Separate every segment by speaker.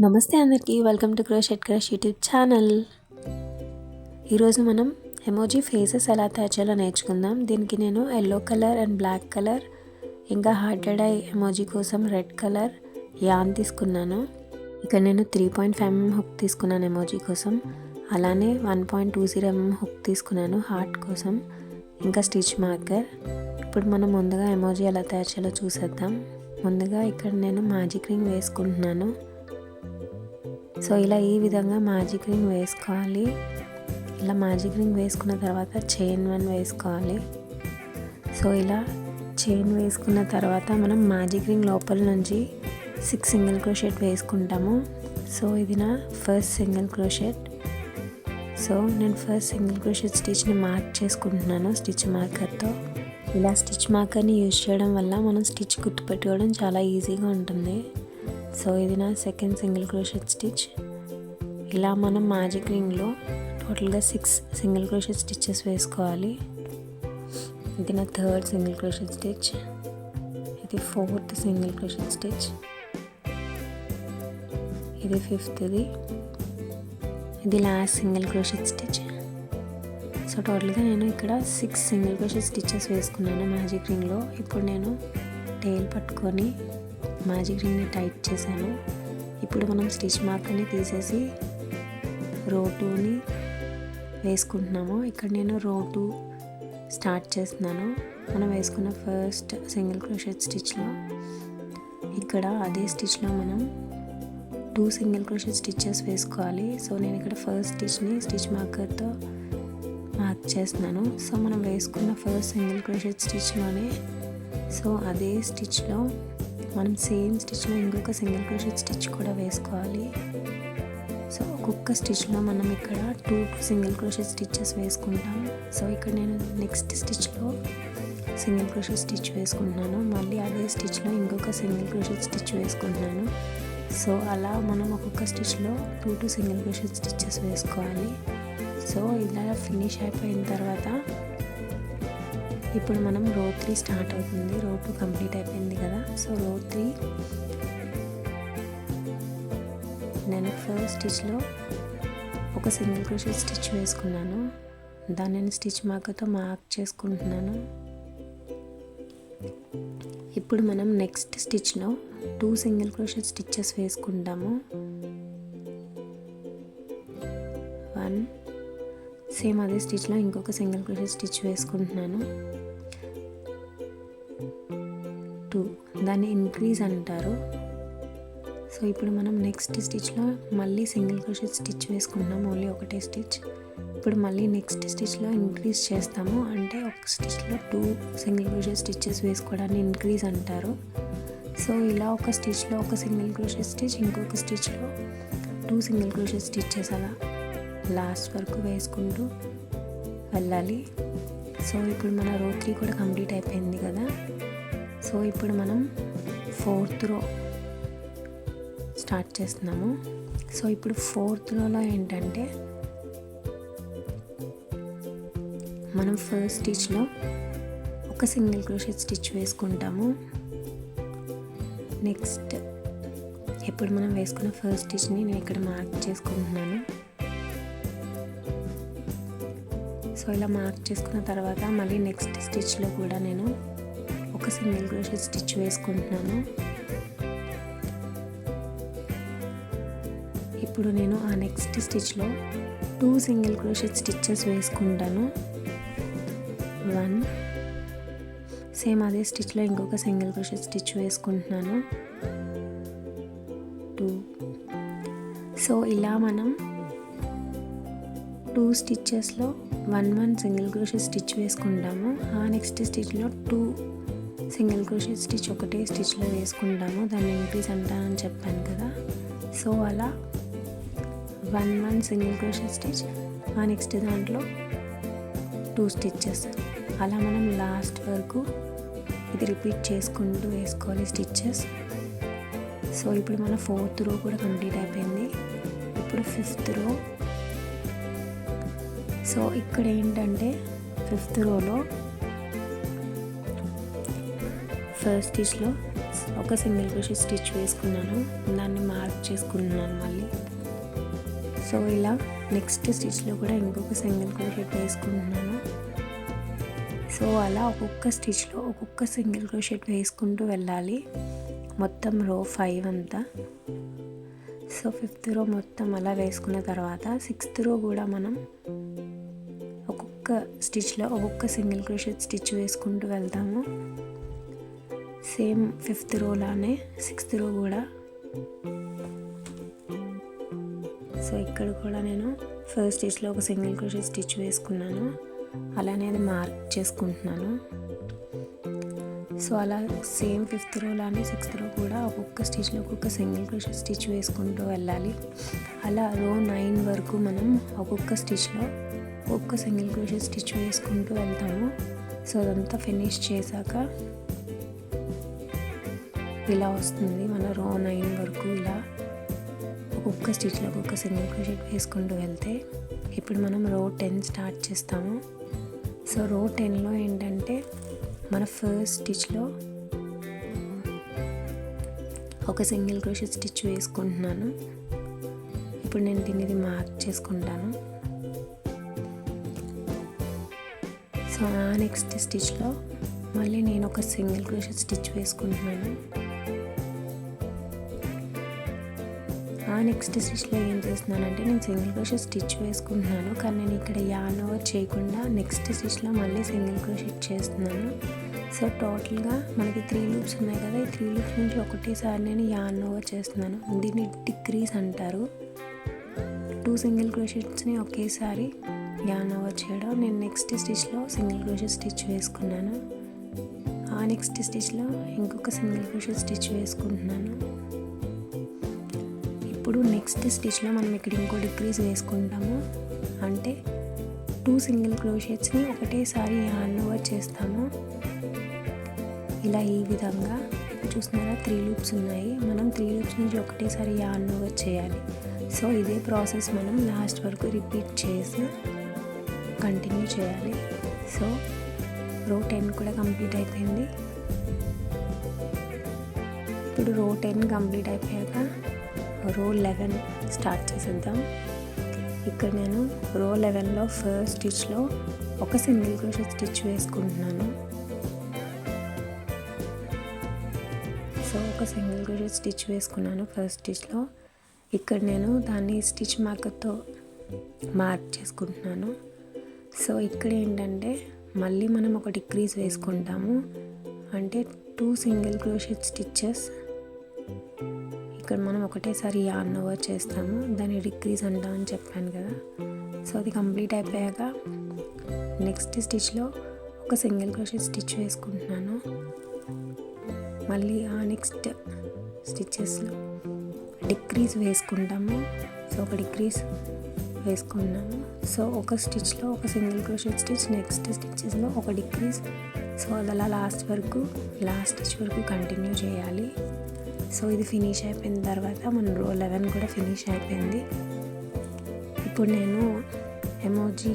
Speaker 1: నమస్తే అందరికీ, welcome to crochet crush YouTube channel. ఈరోజు మనం ఎమోజీ ఫేసెస్ ఎలా తయారు చేయాలో నేర్చుకుందాం. దీనికి నేను yellow colour and black colour, ఇంకా హార్టెడ్ ఐ ఎమోజీ కోసం రెడ్ కలర్ యాన్ తీసుకున్నాను. ఇక్కడ నేను 3.5mm హుక్ తీసుకున్నాను ఎమోజీ కోసం. అలానే 1.20mm హుక్ తీసుకున్నాను హార్ట్ కోసం, ఇంకా స్టిచ్ మార్కర్. ఇప్పుడు మనం ముందుగా ఎమోజీ ఎలా తయారు చేయాలో చూసేద్దాం. ముందుగా ఇక్కడ నేను మ్యాజిక్ రింగ్ వేసుకుంటున్నాను. సో ఇలా ఈ విధంగా మ్యాజిక్ రింగ్ వేసుకోవాలి. ఇలా మ్యాజిక్ రింగ్ వేసుకున్న తర్వాత చైన్ 1 వేసుకోవాలి. సో ఇలా చైన్ వేసుకున్న తర్వాత మనం మ్యాజిక్ రింగ్ లోపల నుంచి 6 సింగిల్ క్రోషెట్ వేసుకుంటాము. సో ఇది నా ఫస్ట్ సింగిల్ క్రోషెట్. సో నేను ఫస్ట్ సింగిల్ క్రోషెట్ స్టిచ్ని మార్క్ చేసుకుంటున్నాను స్టిచ్ మార్కర్తో. ఇలా స్టిచ్ మార్కర్ని యూజ్ చేయడం వల్ల మనం స్టిచ్ గుర్తుపెట్టుకోవడం చాలా ఈజీగా ఉంటుంది. సో ఇది నా సెకండ్ సింగిల్ క్రోషెట్ స్టిచ్. ఇలా మనం మ్యాజిక్ రింగ్లో టోటల్గా 6 సింగిల్ క్రోషెట్ స్టిచెస్ వేసుకోవాలి. ఇది నా థర్డ్ సింగిల్ క్రోషెట్ స్టిచ్. ఇది ఫోర్త్ సింగిల్ క్రోషెట్ స్టిచ్. ఇది ఫిఫ్త్ది. ఇది last single crochet stitch. So టోటల్గా నేను ఇక్కడ 6 సింగిల్ క్రోషెట్ స్టిచెస్ వేసుకున్నాను మ్యాజిక్ రింగ్లో. ఇప్పుడు నేను టెయిల్ పట్టుకొని మ్యాజిక్ రింగ్ని టైట్ చేశాను. ఇప్పుడు మనం స్టిచ్ మార్కర్ని తీసేసి రో 2ని వేసుకుంటున్నాము. ఇక్కడ నేను రో 2 స్టార్ట్ చేస్తున్నాను. మనం వేసుకున్న ఫస్ట్ సింగిల్ క్రోషెట్ స్టిచ్లో ఇక్కడ అదే స్టిచ్లో మనం 2 సింగిల్ క్రోషెట్ స్టిచెస్ వేసుకోవాలి. సో నేను ఇక్కడ ఫస్ట్ స్టిచ్ని స్టిచ్ మార్కర్తో మార్క్ చేస్తున్నాను. సో మనం వేసుకున్న ఫస్ట్ సింగిల్ క్రోషెట్ స్టిచ్లోనే సో అదే స్టిచ్లో మనం సేమ్ స్టిచ్లో ఇంకొక సింగిల్ క్రోషెట్ స్టిచ్ కూడా వేసుకోవాలి. సో ఒక్కొక్క స్టిచ్లో మనం ఇక్కడ 2 సింగిల్ క్రోషెట్ స్టిచెస్ వేసుకుంటాం. సో ఇక్కడ నేను నెక్స్ట్ స్టిచ్లో సింగిల్ క్రోషెట్ స్టిచ్ వేసుకుంటున్నాను. మళ్ళీ అదే స్టిచ్లో ఇంకొక సింగిల్ క్రోషెట్ స్టిచ్ వేసుకుంటున్నాను. సో అలా మనం ఒక్కొక్క స్టిచ్లో 2 సింగిల్ క్రోషెట్ స్టిచెస్ వేసుకోవాలి. సో ఇలా ఫినిష్ అయిపోయిన తర్వాత ఇప్పుడు మనం రో 3 స్టార్ట్ అవుతుంది. రో 2 కంప్లీట్ అయిపోయింది కదా. సో రో 3 నేను ఫస్ట్ స్టిచ్లో ఒక సింగిల్ క్రోషెట్ స్టిచ్ వేసుకున్నాను. దాన్ని నేను స్టిచ్ మార్కర్తో మార్క్ చేసుకుంటున్నాను. ఇప్పుడు మనం నెక్స్ట్ స్టిచ్లో 2 సింగిల్ క్రోషెట్ స్టిచెస్ వేసుకుంటాము. 1 సేమ్ అదే స్టిచ్లో ఇంకొక సింగిల్ క్రోషెట్ స్టిచ్ వేసుకుంటున్నాను. 2 దాన్ని ఇంక్రీజ్ అంటారు. సో ఇప్పుడు మనం నెక్స్ట్ స్టిచ్లో మళ్ళీ సింగిల్ క్రోషెట్ స్టిచ్ వేసుకుంటున్నాము, ఓన్లీ ఒకటే స్టిచ్. ఇప్పుడు మళ్ళీ నెక్స్ట్ స్టిచ్లో ఇంక్రీజ్ చేస్తాము, అంటే ఒక స్టిచ్లో 2 సింగిల్ క్రోషెట్ స్టిచెస్ వేసుకోవడాన్ని ఇంక్రీజ్ అంటారు. సో ఇలా ఒక స్టిచ్లో ఒక సింగిల్ క్రోషెట్ స్టిచ్, ఇంకొక స్టిచ్లో 2 సింగిల్ క్రోషెట్ స్టిచెస్ అలా లాస్ట్ వరకు వేసుకుంటూ వెళ్ళాలి. సో ఇప్పుడు మన రో 3 కూడా కంప్లీట్ అయిపోయింది కదా. సో ఇప్పుడు మనం 4th రో స్టార్ట్ చేస్తున్నాము. సో ఇప్పుడు 4th రోలో ఏంటంటే మనం ఫస్ట్ స్టిచ్లో ఒక సింగిల్ క్రోషెట్ స్టిచ్ వేసుకుంటాము. నెక్స్ట్ ఇప్పుడు మనం వేసుకున్న ఫస్ట్ స్టిచ్ని నేను ఇక్కడ మార్క్ చేసుకుంటున్నాను. సో ఇలా మార్క్ చేసుకున్న తర్వాత మళ్ళీ నెక్స్ట్ స్టిచ్లో కూడా నేను ఒక సింగిల్ క్రోషెట్ స్టిచ్ వేసుకుంటున్నాను. ఇప్పుడు నేను ఆ నెక్స్ట్ స్టిచ్లో 2 సింగిల్ క్రోషెట్ స్టిచెస్ వేసుకుంటాను. 1 సేమ్ అదే స్టిచ్లో ఇంకొక సింగిల్ క్రోషెట్ స్టిచ్ వేసుకుంటున్నాను. 2 సో ఇలా మనం 2 స్టిచెస్లో 1 సింగిల్ క్రోషెట్ స్టిచ్ వేసుకుంటాము. ఆ నెక్స్ట్ స్టిచ్లో 2 సింగిల్ క్రోషెట్ స్టిచ్ ఒకటే స్టిచ్లో వేసుకుంటాము. దాన్ని ఇంక్రీజ్ అంటానని చెప్పాను కదా. సో అలా 1 సింగిల్ క్రోషెట్ స్టిచ్, ఆ నెక్స్ట్ దాంట్లో 2 స్టిచెస్, అలా మనం లాస్ట్ వరకు ఇది రిపీట్ చేసుకుంటూ వేసుకోవాలి స్టిచెస్. సో ఇప్పుడు మన 4th రో కూడా కంప్లీట్ అయిపోయింది. ఇప్పుడు 5th రో. సో ఇక్కడ ఏంటంటే 5th రోలో ఫస్ట్ స్టిచ్లో ఒక సింగిల్ క్రోషెట్ స్టిచ్ వేసుకున్నాను, దాన్ని మార్క్ చేసుకున్నాను మళ్ళీ. సో ఇలా నెక్స్ట్ స్టిచ్లో కూడా ఇంకొక సింగిల్ క్రోషెట్ వేసుకుంటున్నాను. సో అలా ఒక్కొక్క స్టిచ్లో ఒక్కొక్క సింగిల్ క్రోషెట్ వేసుకుంటూ వెళ్ళాలి, మొత్తం రో 5 అంతా. సో 5th రో మొత్తం అలా వేసుకున్న తర్వాత 6th రో కూడా మనం ఒక్కొక్క స్టిచ్లో ఒక్కొక్క సింగిల్ క్రోషెట్ స్టిచ్ వేసుకుంటూ వెళ్తాము. సేమ్ 5th రోలానే 6th రో కూడా. సో ఇక్కడ కూడా నేను ఫస్ట్ స్టిచ్లో ఒక సింగిల్ క్రోషెట్ స్టిచ్ వేసుకున్నాను, అలానే అది మార్క్ చేసుకుంటున్నాను. సో అలా సేమ్ 5th రోలానే 6th రో కూడా ఒక్కొక్క స్టిచ్లో ఒక్కొక్క సింగిల్ క్రోషెట్ స్టిచ్ వేసుకుంటూ వెళ్ళాలి. అలా రో 9 వరకు మనం ఒక్కొక్క స్టిచ్లో ఒక్కొక్క సింగిల్ క్రోషెట్ స్టిచ్ వేసుకుంటూ వెళ్తాము. సో అదంతా ఫినిష్ చేశాక ఇలా వస్తుంది మన రో 9 వరకు. ఇలా ఒక్కొక్క స్టిచ్లో ఒక్కొక్క సింగిల్ క్రోషెట్ వేసుకుంటూ వెళ్తే ఇప్పుడు మనం రో 10 స్టార్ట్ చేస్తాము. సో రో 10లో ఏంటంటే మన ఫస్ట్ స్టిచ్లో ఒక సింగిల్ క్రోషెట్ స్టిచ్ వేసుకుంటున్నాను. ఇప్పుడు నేను దీన్ని మార్క్ చేసుకుంటాను. సో ఆ నెక్స్ట్ స్టిచ్లో మళ్ళీ నేను ఒక సింగిల్ క్రోషెట్ స్టిచ్ వేసుకుంటున్నాను. ఆ నెక్స్ట్ స్టిచ్లో ఏం చేస్తున్నానంటే నేను సింగిల్ క్రోషెట్ స్టిచ్ వేసుకుంటున్నాను, కానీ నేను ఇక్కడ యార్న్ ఓవర్ చేయకుండా నెక్స్ట్ స్టిచ్లో మళ్ళీ సింగిల్ క్రోషెట్ చేస్తున్నాను. సో టోటల్గా మనకి 3 లూప్స్ ఉన్నాయి కదా, ఈ 3 లూప్స్ నుంచి ఒకటేసారి నేను యార్న్ ఓవర్ చేస్తున్నాను. దీన్ని డిక్రీజ్ అంటారు. 2 సింగిల్ క్రోషెట్స్ని ఒకేసారి యార్న్ ఓవర్ చేయడం. నేను నెక్స్ట్ స్టిచ్లో సింగిల్ క్రోషెట్ స్టిచ్ వేసుకున్నాను, ఆ నెక్స్ట్ స్టిచ్లో ఇంకొక సింగిల్ క్రోషెట్ స్టిచ్ వేసుకుంటున్నాను. ఇప్పుడు నెక్స్ట్ స్టిచ్లో మనం ఇక్కడ ఇంకో డిక్రీజ్ వేసుకుంటాము, అంటే 2 సింగిల్ క్రోషెట్స్ని ఒకటేసారి యార్న్ ఓవర్ చేస్తాము. ఇలా ఈ విధంగా చూస్తున్నారా 3 లూప్స్ ఉన్నాయి, మనం 3 లూప్స్ నుంచి ఒకటేసారి యార్న్ ఓవర్ చేయాలి. సో ఇదే ప్రాసెస్ మనం లాస్ట్ వరకు రిపీట్ చేసి కంటిన్యూ చేయాలి. సో రో 10 కూడా కంప్లీట్ అయిపోయింది. ఇప్పుడు రో 10 కంప్లీట్ అయిపోయాక రో 11 స్టార్ట్ చేసేద్దాం. ఇక్కడ నేను రో 11లో ఫస్ట్ స్టిచ్లో ఒక సింగిల్ క్రోషెట్ స్టిచ్ వేసుకుంటున్నాను. సో ఒక సింగిల్ క్రోషెట్ స్టిచ్ వేసుకున్నాను ఫస్ట్ స్టిచ్లో. ఇక్కడ నేను దాన్ని స్టిచ్ మార్కర్తో మార్క్ చేసుకుంటున్నాను. సో ఇక్కడ ఏంటంటే మళ్ళీ మనం ఒక డిక్రీజ్ వేసుకుంటాము, అంటే 2 సింగిల్ క్రోషెట్ స్టిచ్చెస్ ఇక్కడ మనం ఒకటేసారి యార్న్ ఓవర్ చేస్తాము, దాన్ని డిక్రీజ్ అంటామని చెప్పాను కదా. సో అది కంప్లీట్ అయిపోయాక నెక్స్ట్ స్టిచ్లో ఒక సింగిల్ క్రోషెట్ స్టిచ్ వేసుకుంటున్నాను. మళ్ళీ ఆ నెక్స్ట్ స్టిచ్చెస్లో డిక్రీజ్ వేసుకుంటాము. సో ఒక డిక్రీజ్ వేసుకున్నాము. సో ఒక స్టిచ్లో ఒక సింగిల్ క్రోషెట్ స్టిచ్, నెక్స్ట్ స్టిచ్చెస్లో ఒక డిక్రీజ్. సో అది అలా లాస్ట్ స్టిచ్ వరకు కంటిన్యూ చేయాలి. సో ఇది ఫినిష్ అయిపోయిన తర్వాత మన రో 11 కూడా ఫినిష్ అయిపోయింది. ఇప్పుడు నేను ఎమోజీ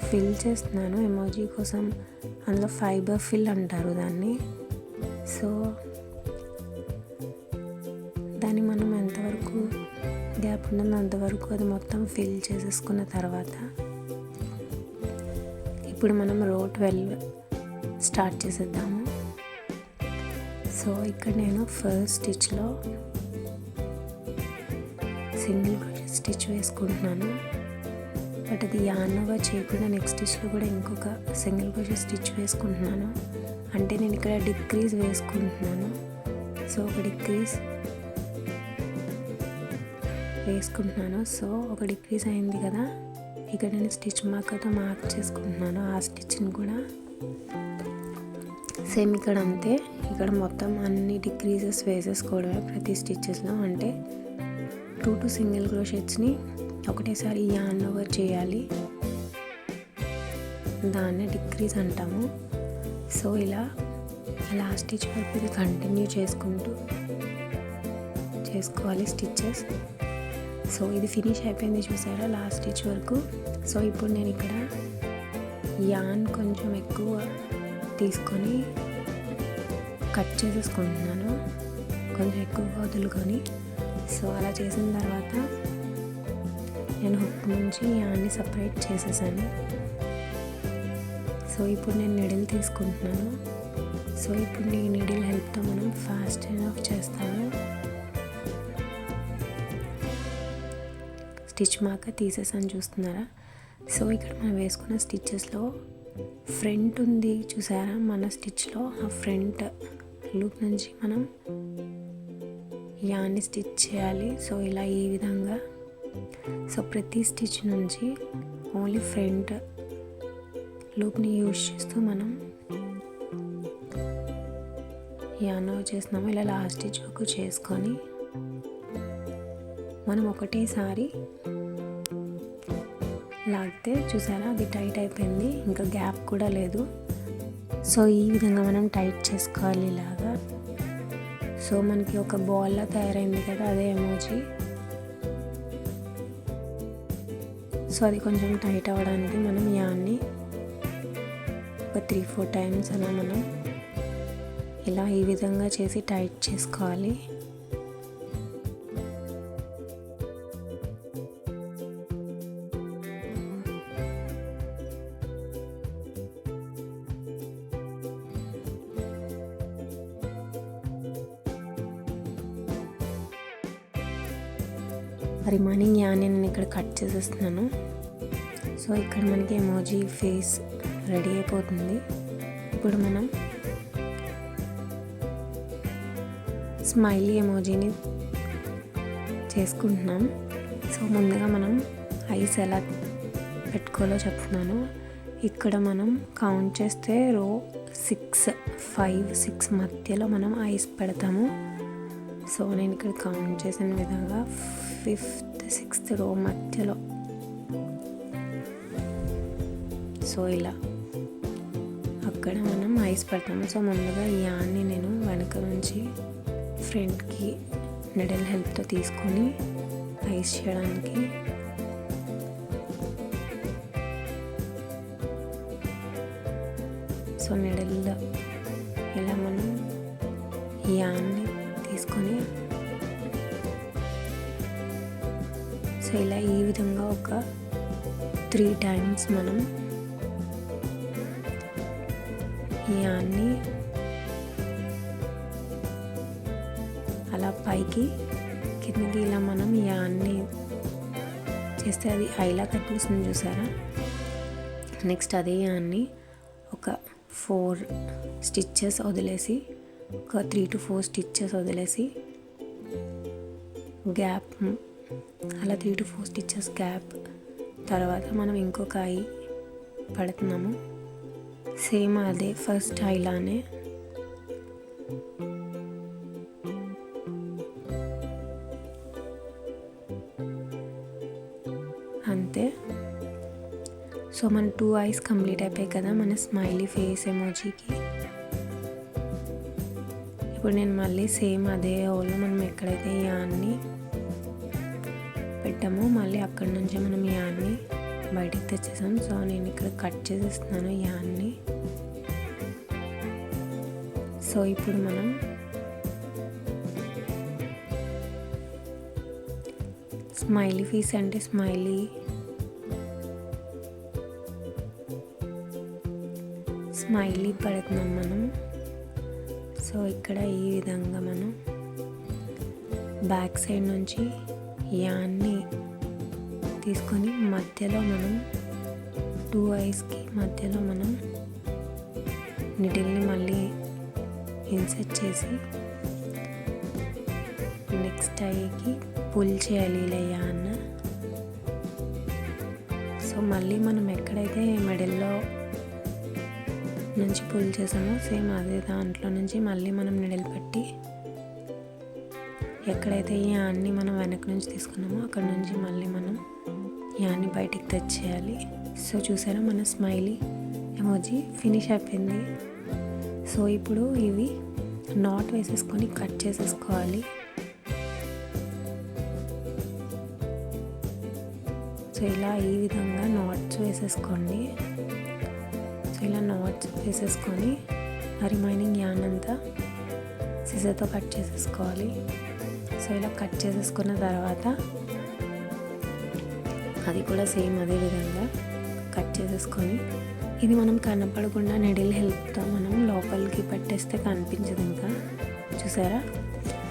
Speaker 1: ఫిల్ చేస్తున్నాను. ఎమోజీ కోసం అందులో ఫైబర్ ఫిల్ అంటారు దాన్ని. సో దాన్ని మనం ఎంతవరకు గ్యాప్ ఉంటుందో అంతవరకు అది మొత్తం ఫిల్ చేసేసుకున్న తర్వాత ఇప్పుడు మనం రో 12 స్టార్ట్ చేసేద్దాము. సో ఇక్కడ నేను ఫస్ట్ స్టిచ్లో సింగిల్ క్రోషెట్ స్టిచ్ వేసుకుంటున్నాను, బట్ అది యార్న్ ఓవర్ చేయకుండా నెక్స్ట్ స్టిచ్లో కూడా ఇంకొక సింగిల్ క్రోషెట్ స్టిచ్ వేసుకుంటున్నాను. అంటే నేను ఇక్కడ డిక్రీజ్ వేసుకుంటున్నాను. సో ఒక డిక్రీజ్ వేసుకుంటున్నాను. సో ఒక డిక్రీజ్ అయింది కదా, ఇక్కడ నేను స్టిచ్ మార్కర్తో మార్క్ చేసుకుంటున్నాను. ఆ స్టిచ్ని కూడా సేమ్ ఇక్కడ అంతే, ఇక్కడ మొత్తం అన్ని డిక్రీజెస్ వేసేసుకోవడమే ప్రతి స్టిచ్చెస్లో. అంటే 2 సింగిల్ క్రోషెట్స్ని ఒకటేసారి యార్న్ ఓవర్ చేయాలి, దాన్ని డిక్రీజ్ అంటాము. సో ఇలా లాస్ట్ స్టిచ్ వరకు ఇది కంటిన్యూ చేసుకోవాలి స్టిచ్చెస్. సో ఇది ఫినిష్ అయిపోయింది చూసారా లాస్ట్ స్టిచ్ వరకు. సో ఇప్పుడు నేను ఇక్కడ యార్న్ కొంచెం ఎక్కువ తీసుకొని కట్ చేసేసుకుంటున్నాను కొంచెం ఎక్కువగా వదులుకొని. సో అలా చేసిన తర్వాత నేను హుక్ నుంచి యాన్ని సపరేట్ చేసేసాను. సో ఇప్పుడు నేను నీడిల్ తీసుకుంటున్నాను. సో ఇప్పుడు ఈ నీడిల్ హెల్ప్తో మనం ఫాస్ట్ ఆఫ్ చేస్తాము. స్టిచ్ మార్క్ తీసేసాను, చూస్తున్నారా? సో ఇక్కడ మనం వేసుకున్న స్టిచ్చెస్లో ఫ్రంట్ ఉంది చూసారా, మన స్టిచ్లో ఆ ఫ్రంట్ లూప్ నుంచి మనం యాన్ని స్టిచ్ చేయాలి. సో ఇలా ఈ విధంగా. సో ప్రతి స్టిచ్ నుంచి ఓన్లీ ఫ్రంట్ లూప్ని యూజ్ చేస్తూ మనం యాన్ చేస్తున్నాము. ఇలా లాస్ట్ స్టిచ్ వరకు చేసుకొని మనం ఒకటేసారి లాగితే చూసారా అది టైట్ అయిపోయింది, ఇంకా గ్యాప్ కూడా లేదు. సో ఈ విధంగా మనం టైట్ చేసుకోవాలి ఇలాగా. సో మనకి ఒక బాల్లా తయారైంది కదా, అదే ఎమోజీ. సో అది కొంచెం టైట్ అవ్వడానికి మనం యాన్ని ఒక 3-4 టైమ్స్ అలా మనం ఇలా ఈ విధంగా చేసి టైట్ చేసుకోవాలి. రిమైనింగ్ యాన్ని నేను ఇక్కడ కట్ చేసేస్తున్నాను. సో ఇక్కడ మనకి ఎమోజీ ఫేస్ రెడీ అయిపోతుంది. ఇప్పుడు మనం స్మైలీ ఎమోజీని చేసుకుంటున్నాం. సో ముందుగా మనం ఐస్ ఎలా పెట్టుకోవాలో చెప్తున్నాను. ఇక్కడ మనం కౌంట్ చేస్తే రో 5-6 మధ్యలో మనం ఐస్ పెడతాము. సో నేను ఇక్కడ కౌంట్ చేసిన విధంగా 5th-6th రో మధ్యలో. సో ఇలా అక్కడ మనం ఐస్ పెడతాము. సో ముందుగా ఈ యాన్ని నేను వెనక నుంచి ఫ్రంట్కి నిడిల్ హెల్ప్తో తీసుకొని ఐస్ చేయడానికి సో నిడిల్లో ఇలా మనం ఈ యాన్ని తీసుకొని సో ఇలా ఈ విధంగా ఒక 3 టైమ్స్ మనం ఈ యాన్ని అలా పైకి కిందకి ఇలా మనం యాన్ని చేస్తే అది ఐలా కనిపిస్తుంది చూసారా. నెక్స్ట్ అదే యాన్ని ఒక 4 స్టిచ్చెస్ వదిలేసి, ఒక 3-4 స్టిచ్చెస్ వదిలేసి గ్యాప్, అలా 3-4 స్టిచ్చెస్ గ్యాప్ తర్వాత మనం ఇంకొక ఐ పడుతున్నాము. సేమ్ అదే ఫస్ట్ ఐలానే అంతే. సో మన 2 ఐస్ కంప్లీట్ అయిపోయాయి కదా మన స్మైలీ ఫేస్ ఎమోజీకి. ఇప్పుడు నేను మళ్ళీ సేమ్ అదే హోల్లో మనం ఎక్కడైతే యాన్ని పెట్టామో మళ్ళీ అక్కడి నుంచే మనం యాన్ని బయటికి తెచ్చేసాం. సో నేను ఇక్కడ కట్ చేసేస్తున్నాను యాన్ని. సో ఇప్పుడు మనం స్మైలీ ఫేస్ అంటే స్మైలీ పెడుతున్నాం మనం. సో ఇక్కడ ఈ విధంగా మనం బ్యాక్ సైడ్ నుంచి యాన్ని తీసుకొని మధ్యలో మనం 2 ఐస్కి మధ్యలో మనం నిడిల్ని మళ్ళీ ఇన్సర్ట్ చేసి నెక్స్ట్ ఐకి పుల్ చేయాలి ఇలా యాన్. సో మళ్ళీ మనం ఎక్కడైతే మిడిల్లో నుంచి పుల్ చేసామో సేమ్ అదే దాంట్లో నుంచి మళ్ళీ మనం నిడిల్ పెట్టి ఎక్కడైతే ఈ యాన్ని మనం వెనక నుంచి తీసుకున్నామో అక్కడ నుంచి మళ్ళీ మనం యాన్ని బయటికి తెచ్చేయాలి. సో చూసారా మన స్మైలీ ఎమోజీ ఫినిష్ అయిపోయింది. సో ఇప్పుడు ఇవి నాట్ వేసేసుకొని కట్ చేసేసుకోవాలి. సో ఇలా ఈ విధంగా నాట్స్ వేసేసుకోండి. సో ఇలా నాట్స్ వేసేసుకొని ఆ రిమైనింగ్ యాన్ అంతా సిజర్తో కట్ చేసేసుకోవాలి. సో ఇలా కట్ చేసేసుకున్న తర్వాత అది కూడా సేమ్ అదే విధంగా కట్ చేసేసుకొని ఇది మనం కనపడకుండా నెడిల్ హెల్ప్తో మనం లోపలికి పెట్టేస్తే కనిపించదు. ఇంకా చూసారా,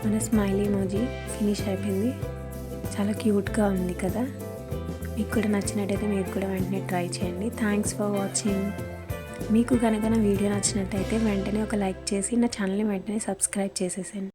Speaker 1: మన స్మైలీ ఎమోజీ ఫినిష్ అయిపోయింది. చాలా క్యూట్గా ఉంది కదా. మీకు కూడా నచ్చినట్టయితే మీరు కూడా వెంటనే ట్రై చేయండి. Thanks for watching. మీకు కనుక నా వీడియో నచ్చినట్టయితే వెంటనే ఒక లైక్ చేసి నా ఛానల్ని వెంటనే సబ్స్క్రైబ్ చేసేసేయండి.